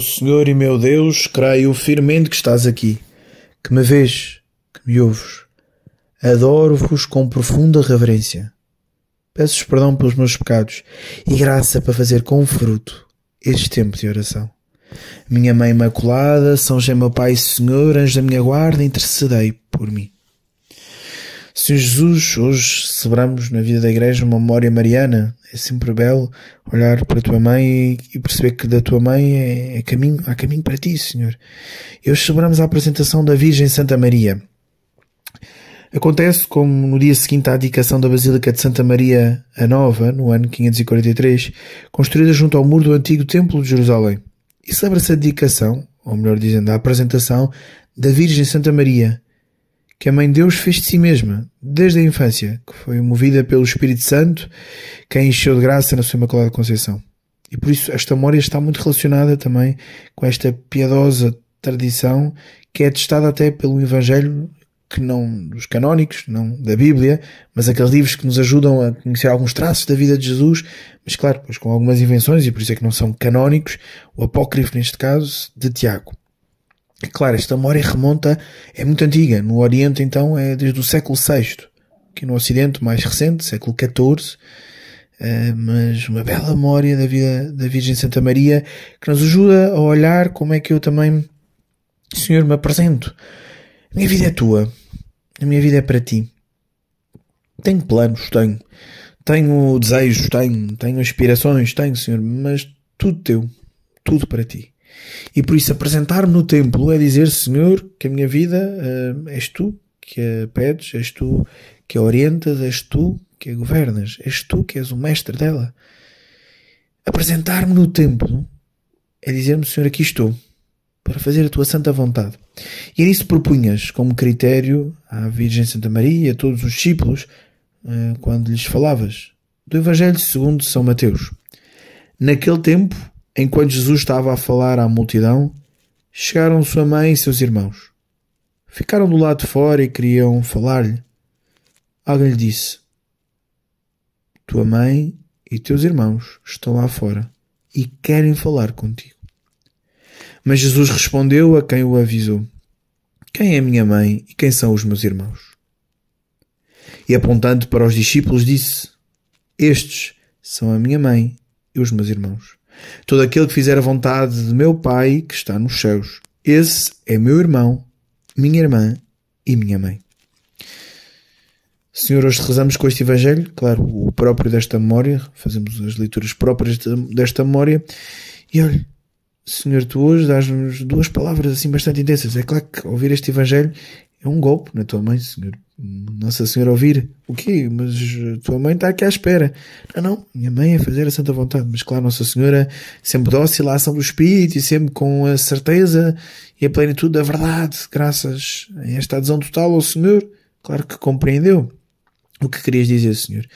Senhor e meu Deus, creio firmemente que estás aqui, que me vês, que me ouves. Adoro-vos com profunda reverência. Peço-vos perdão pelos meus pecados e graça para fazer com fruto este tempo de oração. Minha Mãe Imaculada, São José meu Pai e Senhor, anjo da minha guarda, intercedei por mim. Senhor Jesus, hoje celebramos na vida da Igreja uma memória mariana. É sempre belo olhar para a tua mãe e perceber que da tua mãe há caminho para ti, Senhor. E hoje celebramos a apresentação da Virgem Santa Maria. Acontece como no dia seguinte à dedicação da Basílica de Santa Maria a Nova, no ano 543, construída junto ao muro do antigo Templo de Jerusalém. E celebra-se a dedicação, ou melhor dizendo, a apresentação da Virgem Santa Maria, que a Mãe de Deus fez de si mesma, desde a infância, que foi movida pelo Espírito Santo, que a encheu de graça na sua Imaculada Conceição. E por isso esta memória está muito relacionada também com esta piedosa tradição que é atestada até pelo Evangelho, que não dos canónicos, não da Bíblia, mas aqueles livros que nos ajudam a conhecer alguns traços da vida de Jesus, mas claro, pois com algumas invenções, e por isso é que não são canónicos, o apócrifo neste caso, de Tiago. E claro, esta memória remonta, é muito antiga. No Oriente, então, é desde o século VI. Aqui no Ocidente, mais recente, século XIV. Mas uma bela memória da vida da Virgem Santa Maria, que nos ajuda a olhar como é que eu também, Senhor, me apresento. A minha vida é tua. A minha vida é para ti. Tenho planos, tenho. Tenho desejos, tenho aspirações, tenho, Senhor, mas tudo teu. Tudo para ti. E por isso apresentar-me no templo é dizer, Senhor, que a minha vida és tu que a pedes, és tu que a orientas, és tu que a governas, és tu que és o mestre dela. Apresentar-me no templo é dizer-me, Senhor, aqui estou, para fazer a tua santa vontade. E era isso que propunhas como critério à Virgem Santa Maria e a todos os discípulos quando lhes falavas do Evangelho segundo São Mateus. Naquele tempo, enquanto Jesus estava a falar à multidão, chegaram sua mãe e seus irmãos. Ficaram do lado de fora e queriam falar-lhe. Alguém lhe disse: tua mãe e teus irmãos estão lá fora e querem falar contigo. Mas Jesus respondeu a quem o avisou: quem é minha mãe e quem são os meus irmãos? E apontando para os discípulos disse: estes são a minha mãe e os meus irmãos. Todo aquele que fizer a vontade de meu Pai que está nos céus, esse é meu irmão, minha irmã e minha mãe. Senhor, hoje rezamos com este Evangelho, claro, o próprio desta memória, fazemos as leituras próprias desta memória, e olha, Senhor, tu hoje dás-nos duas palavras assim bastante intensas. É claro que ouvir este Evangelho é um golpe na tua mãe, Senhor. Nossa Senhora ouvir o quê? Mas a tua mãe está aqui à espera. Não, minha mãe é fazer a santa vontade. Mas claro, Nossa Senhora sempre dócil à ação do Espírito e sempre com a certeza e a plenitude da verdade, graças a esta adesão total ao Senhor. Claro que compreendeu o que querias dizer, Senhor.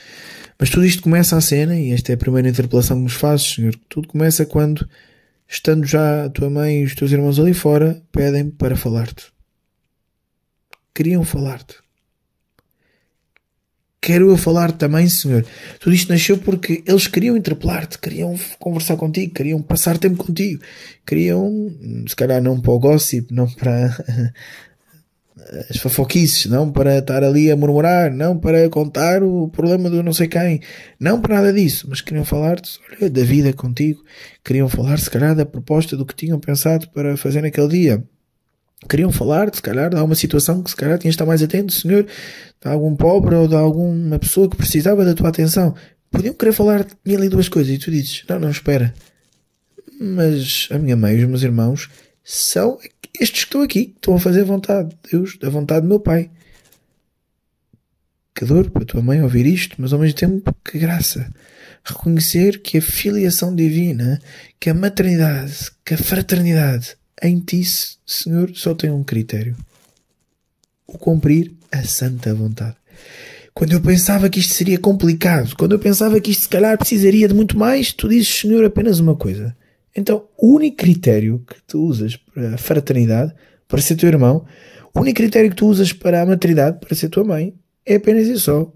Mas tudo isto começa a cena, e esta é a primeira interpelação que nos fazes, Senhor. Tudo começa quando, estando já a tua mãe e os teus irmãos ali fora, pedem para falar-te. Queriam falar-te. Quero eu falar também, Senhor. Tudo isto nasceu porque eles queriam interpelar-te, queriam conversar contigo, queriam passar tempo contigo, queriam, se calhar não para o gossip, não para as fofoquices, não para estar ali a murmurar, não para contar o problema do não sei quem, não para nada disso, mas queriam falar-te, olha, da vida contigo, queriam falar se calhar da proposta do que tinham pensado para fazer naquele dia. Queriam falar, se calhar, de alguma situação que se calhar tinhas de estar mais atento, Senhor, de algum pobre ou de alguma pessoa que precisava da tua atenção. Podiam querer falar de mil e duas coisas e tu dizes, não, espera. Mas a minha mãe e os meus irmãos são estes que estão aqui, que estão a fazer a vontade de Deus, a vontade do meu Pai. Que dor para a tua mãe ouvir isto, mas ao mesmo tempo que graça. Reconhecer que a filiação divina, que a maternidade, que a fraternidade em ti, Senhor, só tem um critério: o cumprir a santa vontade. Quando eu pensava que isto seria complicado, quando eu pensava que isto se calhar precisaria de muito mais, tu dizes, Senhor, apenas uma coisa. Então, o único critério que tu usas para a fraternidade, para ser teu irmão, o único critério que tu usas para a maternidade, para ser tua mãe, é apenas e só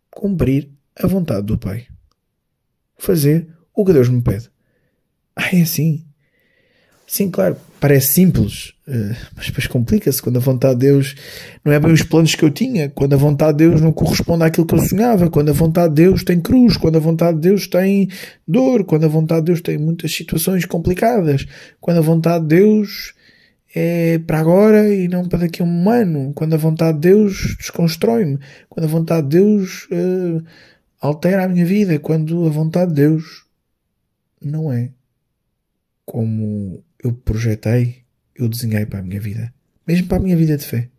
cumprir a vontade do Pai. Fazer o que Deus me pede. É assim. Sim, claro, parece simples, mas depois complica-se quando a vontade de Deus não é bem os planos que eu tinha, quando a vontade de Deus não corresponde àquilo que eu sonhava, quando a vontade de Deus tem cruz, quando a vontade de Deus tem dor, quando a vontade de Deus tem muitas situações complicadas, quando a vontade de Deus é para agora e não para daqui a um ano, quando a vontade de Deus desconstrói-me, quando a vontade de Deus altera a minha vida, quando a vontade de Deus não é como eu projetei, eu desenhei para a minha vida, mesmo para a minha vida de fé.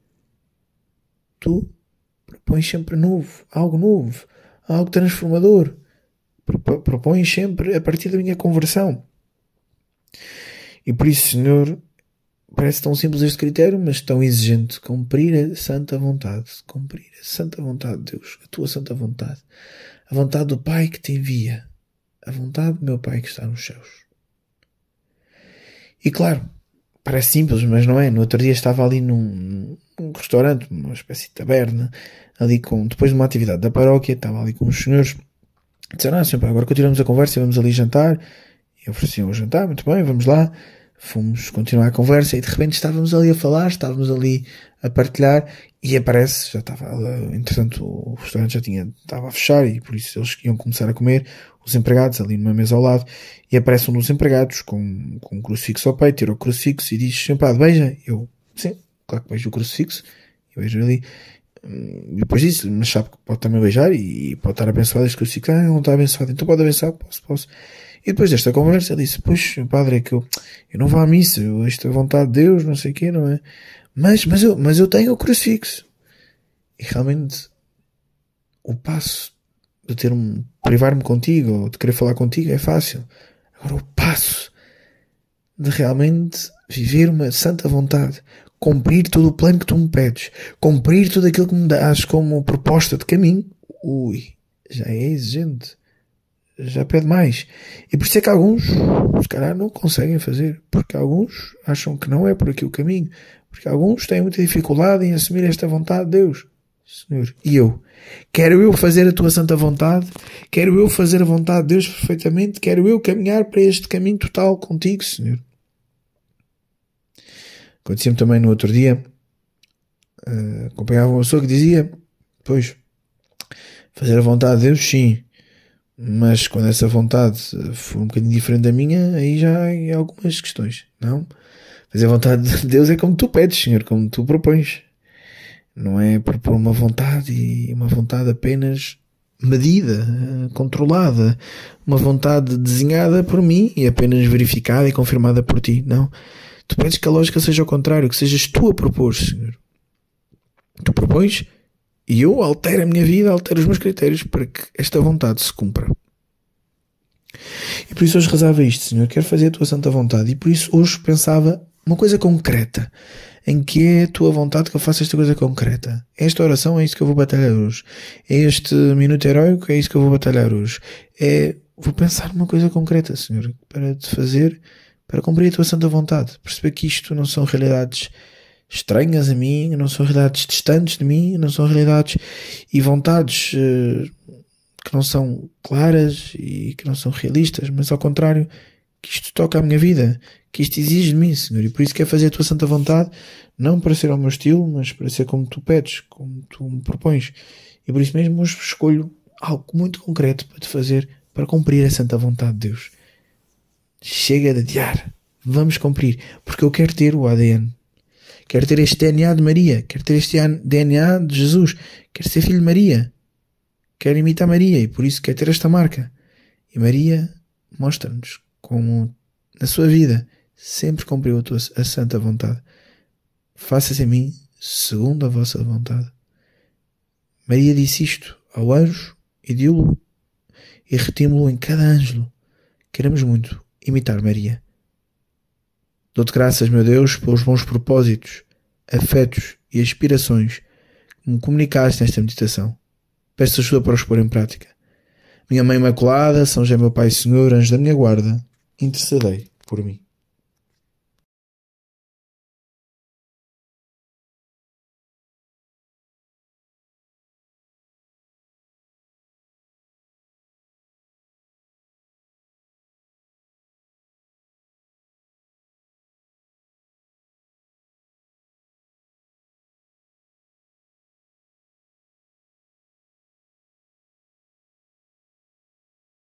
Tu propões sempre novo, algo transformador. Propões sempre a partir da minha conversão. E por isso, Senhor, parece tão simples este critério, mas tão exigente. Cumprir a santa vontade. Cumprir a santa vontade de Deus. A tua santa vontade. A vontade do Pai que te envia. A vontade do meu Pai que está nos céus. E claro, parece simples, mas não é. No outro dia estava ali num restaurante, uma espécie de taberna, ali depois de uma atividade da paróquia, estava ali com os senhores. Disseram, senhor, agora continuamos a conversa e vamos ali jantar. E ofereciam o jantar, muito bem, vamos lá. Fomos continuar a conversa e de repente estávamos ali a falar, estávamos ali a partilhar e aparece, já estava, entretanto o restaurante estava a fechar e por isso eles iam começar a comer, os empregados ali numa mesa ao lado, e aparece um dos empregados com um crucifixo ao peito, tira o crucifixo e diz, senhor padre, beija? Eu, sim, claro que beijo o crucifixo, eu beijo ali, e depois disse, mas sabe que pode também beijar e pode estar abençoado este crucifixo, não está abençoado, então pode abençoar, posso. E depois desta conversa ele disse, pois, padre, é que eu não vou à missa, isto é vontade de Deus, não sei o quê, não é? Mas eu tenho o crucifixo. E realmente, o passo de privar-me contigo, ou de querer falar contigo, é fácil. Agora o passo de realmente viver uma santa vontade, cumprir todo o plano que tu me pedes, cumprir tudo aquilo que me dás como proposta de caminho, já é exigente. Já pede mais. E por isso é que alguns, se calhar, não conseguem fazer. Porque alguns acham que não é por aqui o caminho. Porque alguns têm muita dificuldade em assumir esta vontade de Deus. Senhor, e eu? Quero eu fazer a tua santa vontade? Quero eu fazer a vontade de Deus perfeitamente? Quero eu caminhar para este caminho total contigo, Senhor? Acontecia-me também no outro dia, acompanhava uma pessoa que dizia, pois, fazer a vontade de Deus, sim. Mas quando essa vontade for um bocadinho diferente da minha, aí já há algumas questões, não? Fazer a vontade de Deus é como tu pedes, Senhor, como tu propões. Não é propor uma vontade e uma vontade apenas medida, controlada. Uma vontade desenhada por mim e apenas verificada e confirmada por ti, não? Tu pedes que a lógica seja ao contrário, que sejas tu a propor, Senhor. Tu propões e eu altero a minha vida, altero os meus critérios para que esta vontade se cumpra. E por isso hoje rezava isto, Senhor, quero fazer a tua santa vontade. E por isso hoje pensava uma coisa concreta, em que é a tua vontade que eu faça esta coisa concreta. Esta oração é isso que eu vou batalhar hoje. É este minuto heróico, é isso que eu vou batalhar hoje. Vou pensar numa coisa concreta, Senhor, para te fazer, para cumprir a tua santa vontade. Perceber que isto não são realidades estranhas a mim, não são realidades distantes de mim, não são realidades e vontades que não são claras e que não são realistas, mas ao contrário, que isto toca a minha vida, que isto exige de mim, Senhor, e por isso quero fazer a tua santa vontade, não para ser ao meu estilo, mas para ser como tu pedes, como tu me propões. E por isso mesmo hoje escolho algo muito concreto para te fazer, para cumprir a santa vontade de Deus. Chega de adiar, vamos cumprir, porque eu quero ter o ADN. Quero ter este DNA de Maria. Quero ter este DNA de Jesus. Quero ser filho de Maria. Quero imitar Maria e por isso quero ter esta marca. E Maria mostra-nos como na sua vida sempre cumpriu a santa vontade. Faça-se em mim segundo a vossa vontade. Maria disse isto ao anjo e deu-lo e retimos-lo em cada ângelo. Queremos muito imitar Maria. Dou-te graças, meu Deus, pelos bons propósitos, afetos e aspirações que me comunicaste nesta meditação. Peço ajuda para os pôr em prática. Minha Mãe Imaculada, São José meu Pai e Senhor, anjo da minha guarda, intercedei por mim.